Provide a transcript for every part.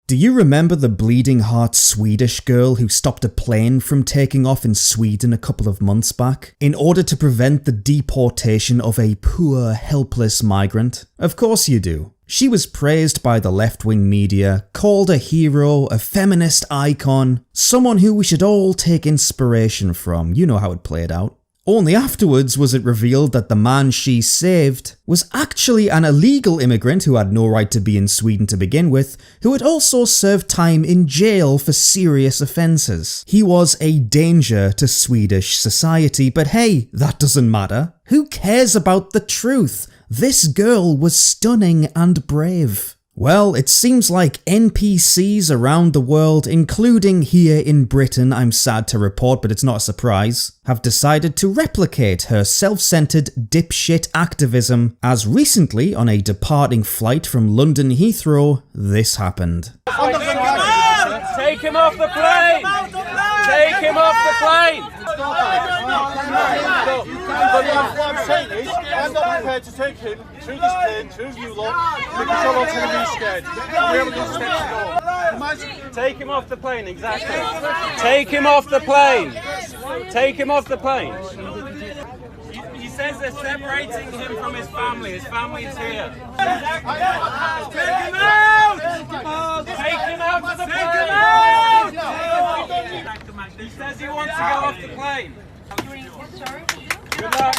Do you remember the bleeding heart Swedish girl who stopped a plane from taking off in Sweden a couple of months back in order to prevent the deportation of a poor, helpless migrant? Of course you do. She was praised by the left-wing media, called a hero, a feminist icon, someone who we should all take inspiration from. You know how it played out. Only afterwards was it revealed that the man she saved was actually an illegal immigrant who had no right to be in Sweden to begin with, who had also served time in jail for serious offences. He was a danger to Swedish society, but hey, that doesn't matter. Who cares about the truth? This girl was stunning and brave. Well, it seems like NPCs around the world, including here in Britain, I'm sad to report, but it's not a surprise, have decided to replicate her self-centered dipshit activism, as recently, on a departing flight from London Heathrow, this happened. Take him off the plane! Take him off the plane! What I'm saying is, I'm not prepared to take him through this plane, through you lot, because you're all going to be scared. We haven't got steps to go. Take him off the plane, exactly. Take him off the plane. Take him off the plane. He says they're separating him from his family. His family is here. Take him out! Take him out of the plane! He says he wants to go off the plane. Good luck.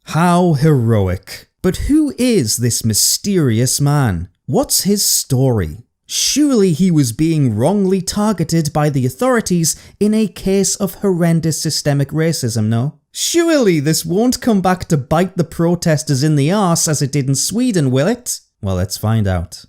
How heroic. But who is this mysterious man? What's his story? Surely he was being wrongly targeted by the authorities in a case of horrendous systemic racism, no? Surely this won't come back to bite the protesters in the arse as it did in Sweden, will it? Well, let's find out.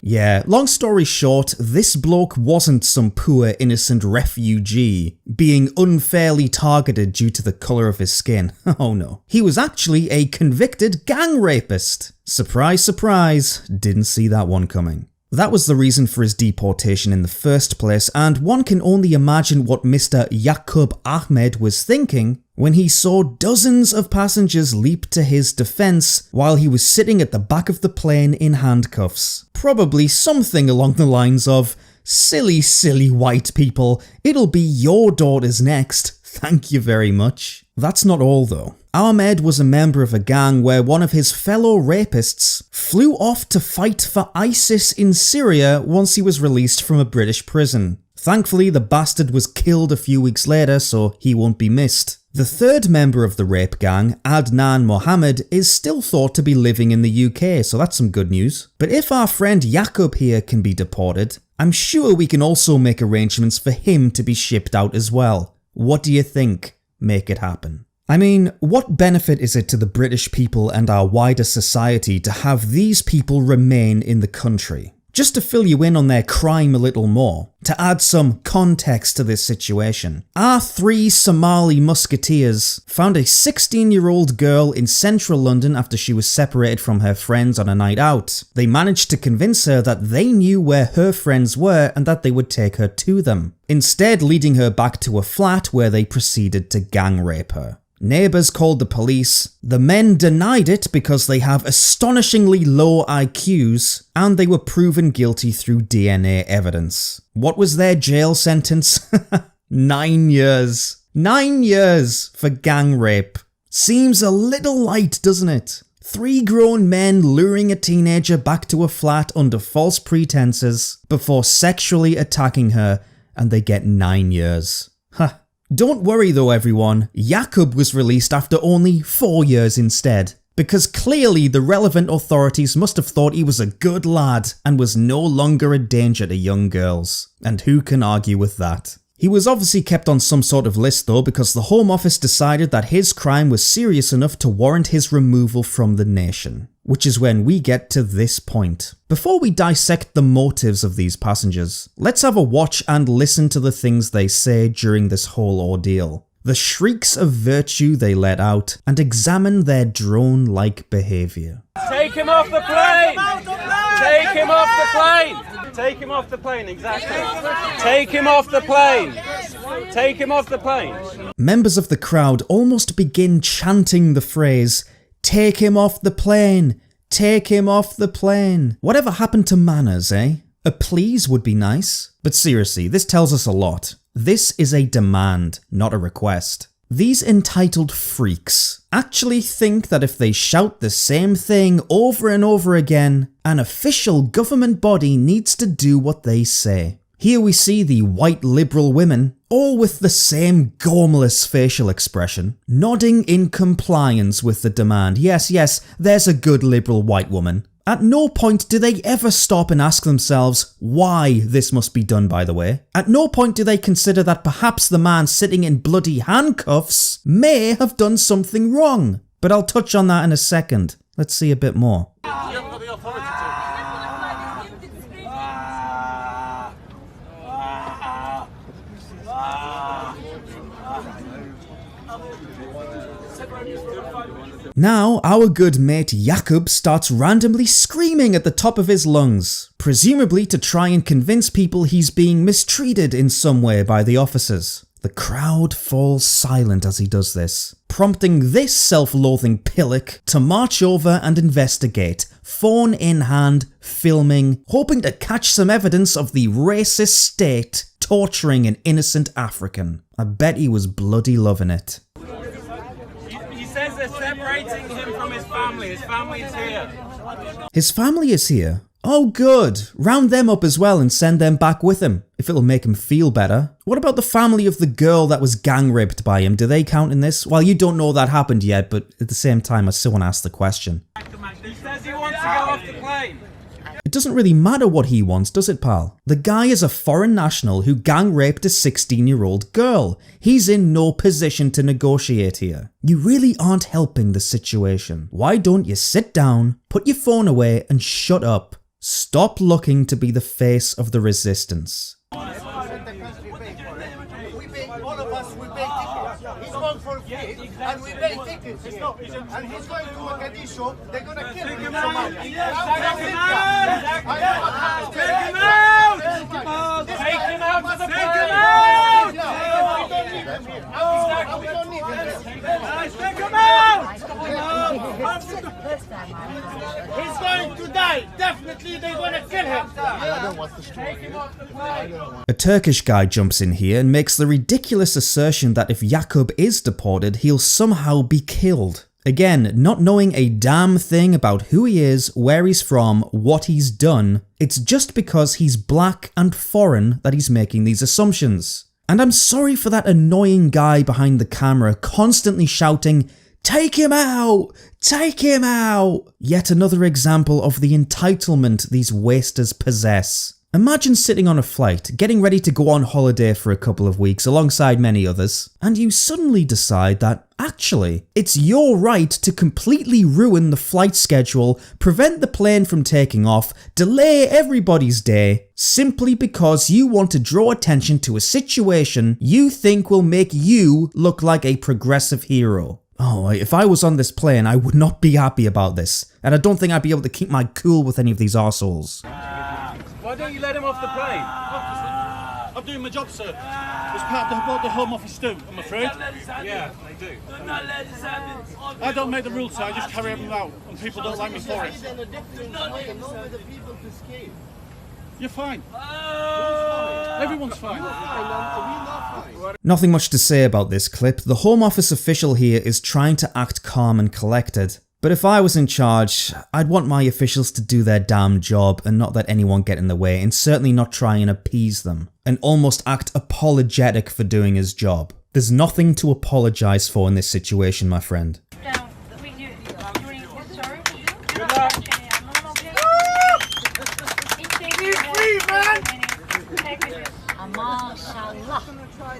Yeah, long story short, this bloke wasn't some poor innocent refugee being unfairly targeted due to the colour of his skin. Oh no. He was actually a convicted gang rapist. Surprise, surprise, didn't see that one coming. That was the reason for his deportation in the first place, and one can only imagine what Mr. Yaqub Ahmed was thinking when he saw dozens of passengers leap to his defence while he was sitting at the back of the plane in handcuffs. Probably something along the lines of, "Silly, silly white people, it'll be your daughters next, thank you very much." That's not all though. Ahmed was a member of a gang where one of his fellow rapists flew off to fight for ISIS in Syria once he was released from a British prison. Thankfully, the bastard was killed a few weeks later, so he won't be missed. The third member of the rape gang, Adnan Mohammed, is still thought to be living in the UK, so that's some good news. But if our friend Yaqub here can be deported, I'm sure we can also make arrangements for him to be shipped out as well. What do you think? Make it happen. I mean, what benefit is it to the British people and our wider society to have these people remain in the country? Just to fill you in on their crime a little more, to add some context to this situation, our three Somali musketeers found a 16-year-old girl in central London after she was separated from her friends on a night out. They managed to convince her that they knew where her friends were and that they would take her to them, instead leading her back to a flat where they proceeded to gang rape her. Neighbours called the police, the men denied it because they have astonishingly low IQs, and they were proven guilty through DNA evidence. What was their jail sentence? 9 years. 9 years for gang rape. Seems a little light, doesn't it? 3 grown men luring a teenager back to a flat under false pretenses before sexually attacking her, and they get 9 years. Huh. Don't worry though everyone, Yaqub was released after only 4 years instead, because clearly the relevant authorities must have thought he was a good lad and was no longer a danger to young girls. And who can argue with that? He was obviously kept on some sort of list though because the Home Office decided that his crime was serious enough to warrant his removal from the nation. Which is when we get to this point. Before we dissect the motives of these passengers, let's have a watch and listen to the things they say during this whole ordeal. the shrieks of virtue they let out, and examine their drone-like behaviour. Take him off the plane! Take him off the plane! Take him off the plane, exactly. Take him off the plane! Take him off the plane! Members of the crowd almost begin chanting the phrase, "Take him off the plane! Take him off the plane!" Whatever happened to manners, eh? A please would be nice. But seriously, this tells us a lot. This is a demand, not a request. These entitled freaks actually think that if they shout the same thing over and over again, an official government body needs to do what they say. Here we see the white liberal women, all with the same gormless facial expression, nodding in compliance with the demand. Yes, there's a good liberal white woman. At no point do they ever stop and ask themselves why this must be done, by the way. At no point do they consider that perhaps the man sitting in bloody handcuffs may have done something wrong. But I'll touch on that in a second. Let's see a bit more. You haven't got the authority to. Now, our good mate Jakob starts randomly screaming at the top of his lungs, presumably to try and convince people he's being mistreated in some way by the officers. The crowd falls silent as he does this, prompting this self-loathing pillock to march over and investigate, phone in hand, filming, hoping to catch some evidence of the racist state torturing an innocent African. I bet he was bloody loving it. He says they're separating him from his family. His family is here. His family is here? Oh good, round them up as well and send them back with him, if it'll make him feel better. What about the family of the girl that was gang raped by him? Do they count in this? Well, you don't know that happened yet, but at the same time I still want to ask the question. He says he wants to go off the plane. It doesn't really matter what he wants, does it, pal? The guy is a foreign national who gang raped a 16-year-old girl. He's in no position to negotiate here. You really aren't helping the situation. Why don't you sit down, put your phone away and shut up? Stop looking to be the face of the resistance. All of us, we pay tickets. He's going for free, and we pay tickets. And he's going to a Gadisho, they're going to kill him. Take him out! Take Take him out! Take him out to the plane! We don't need him. Take him out! He's going to die. Definitely, they're going to kill him. A Turkish guy jumps in here and makes the ridiculous assertion that if Jakob is deported, he'll somehow be killed. Again, not knowing a damn thing about who he is, where he's from, what he's done, it's just because he's black and foreign that he's making these assumptions. And I'm sorry for that annoying guy behind the camera constantly shouting, "Take him out! Take him out!" Yet another example of the entitlement these wasters possess. Imagine sitting on a flight, getting ready to go on holiday for a couple of weeks alongside many others, and you suddenly decide that, actually, it's your right to completely ruin the flight schedule, prevent the plane from taking off, delay everybody's day, simply because you want to draw attention to a situation you think will make you look like a progressive hero. Oh, if I was on this plane, I would not be happy about this, and I don't think I'd be able to keep my cool with any of these arseholes. Why don't you let him off the plane? I'm doing my job, sir. It's part of what the Home Office do, I'm afraid. Yeah, they do. I don't make the rules, sir. I just carry them out, and people don't like me for it. You're fine. Everyone's fine. Nothing much to say about this clip. The Home Office official here is trying to act calm and collected. But if I was in charge, I'd want my officials to do their damn job and not let anyone get in the way, and certainly not try and appease them, and almost act apologetic for doing his job. There's nothing to apologise for in this situation, my friend.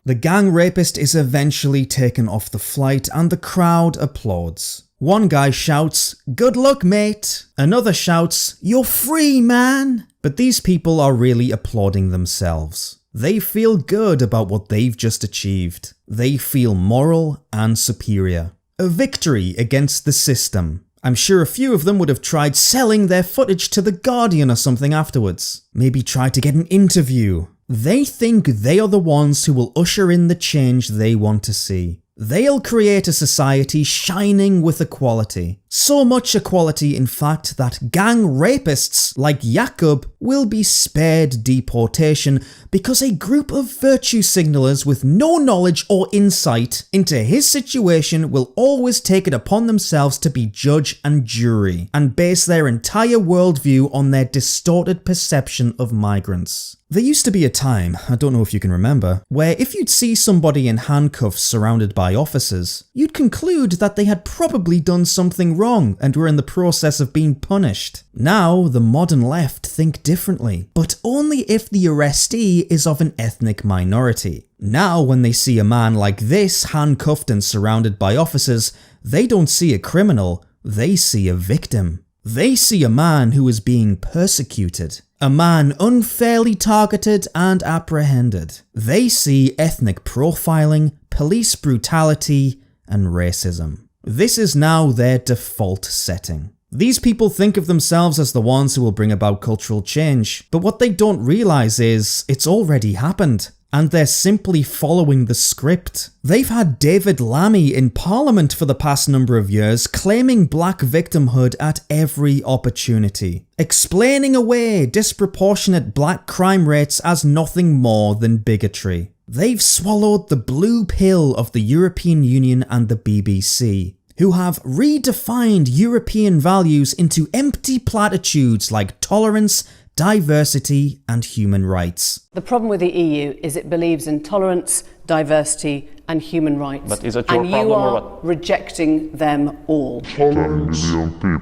The gang rapist is eventually taken off the flight and the crowd applauds. One guy shouts, "Good luck, mate." Another shouts, "You're free, man." But these people are really applauding themselves. They feel good about what they've just achieved. They feel moral and superior. A victory against the system. I'm sure a few of them would have tried selling their footage to The Guardian or something afterwards. Maybe try to get an interview. They think they are the ones who will usher in the change they want to see. They'll create a society shining with equality. So much equality, in fact, that gang rapists like Jakob will be spared deportation because a group of virtue signalers with no knowledge or insight into his situation will always take it upon themselves to be judge and jury and base their entire worldview on their distorted perception of migrants. There used to be a time, I don't know if you can remember, where if you'd see somebody in handcuffs surrounded by officers, you'd conclude that they had probably done something wrong and were in the process of being punished. Now, the modern left think differently, but only if the arrestee is of an ethnic minority. Now, when they see a man like this handcuffed and surrounded by officers, they don't see a criminal, they see a victim. They see a man who is being persecuted. A man unfairly targeted and apprehended. They see ethnic profiling, police brutality, and racism. This is now their default setting. These people think of themselves as the ones who will bring about cultural change, but what they don't realise is it's already happened. And they're simply following the script. They've had David Lammy in Parliament for the past number of years claiming black victimhood at every opportunity, explaining away disproportionate black crime rates as nothing more than bigotry. They've swallowed the blue pill of the European Union and the BBC, who have redefined European values into empty platitudes like tolerance, diversity and human rights. The problem with the EU is it believes in tolerance, diversity and human rights. But is it your and problem you or are what? rejecting them all. Tolerance,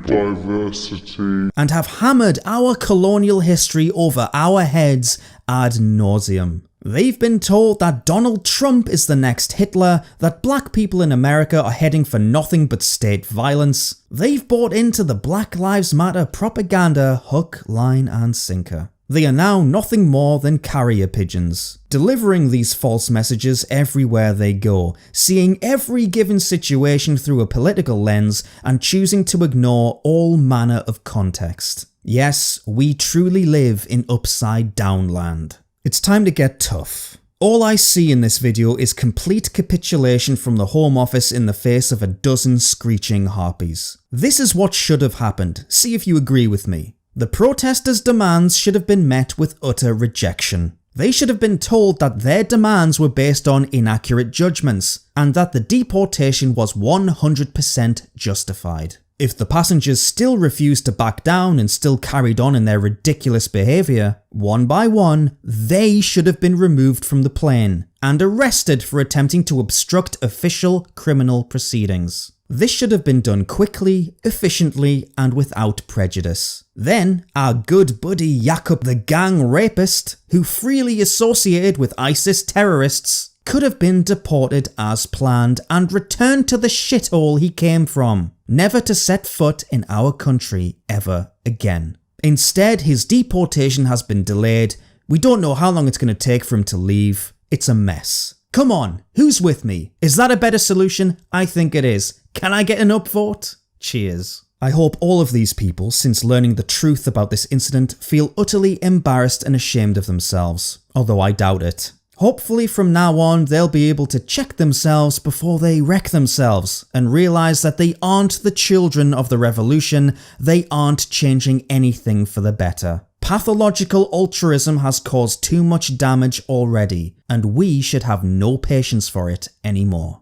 diversity, and have hammered our colonial history over our heads ad nauseum. They've been told that Donald Trump is the next Hitler, that black people in America are heading for nothing but state violence. They've bought into the Black Lives Matter propaganda hook, line and sinker. They are now nothing more than carrier pigeons, delivering these false messages everywhere they go, seeing every given situation through a political lens and choosing to ignore all manner of context. Yes, we truly live in upside down land. It's time to get tough. All I see in this video is complete capitulation from the Home Office in the face of a dozen screeching harpies. This is what should have happened. See if you agree with me. The protesters' demands should have been met with utter rejection. They should have been told that their demands were based on inaccurate judgments, and that the deportation was 100% justified. If the passengers still refused to back down and still carried on in their ridiculous behaviour, one by one, they should have been removed from the plane and arrested for attempting to obstruct official criminal proceedings. This should have been done quickly, efficiently, and without prejudice. Then, our good buddy Jakob the gang rapist, who freely associated with ISIS terrorists, could have been deported as planned and returned to the shithole he came from, never to set foot in our country ever again. Instead, his deportation has been delayed. We don't know how long it's going to take for him to leave. It's a mess. Come on, who's with me? Is that a better solution? I think it is. Can I get an upvote? Cheers. I hope all of these people, since learning the truth about this incident, feel utterly embarrassed and ashamed of themselves, although I doubt it. Hopefully from now on they'll be able to check themselves before they wreck themselves and realise that they aren't the children of the revolution, they aren't changing anything for the better. Pathological altruism has caused too much damage already, and we should have no patience for it anymore.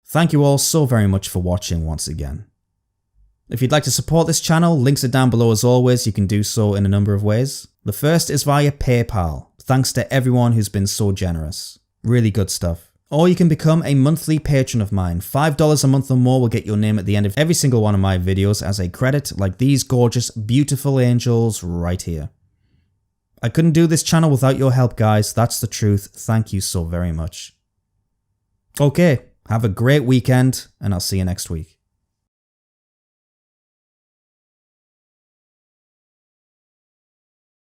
Thank you all so very much for watching once again. If you'd like to support this channel, links are down below as always. You can do so in a number of ways. The first is via PayPal. Thanks to everyone who's been so generous. Really good stuff. Or you can become a monthly patron of mine. $5 a month or more will get your name at the end of every single one of my videos as a credit, like these gorgeous, beautiful angels right here. I couldn't do this channel without your help, guys. That's the truth. Thank you so very much. Okay, have a great weekend, and I'll see you next week.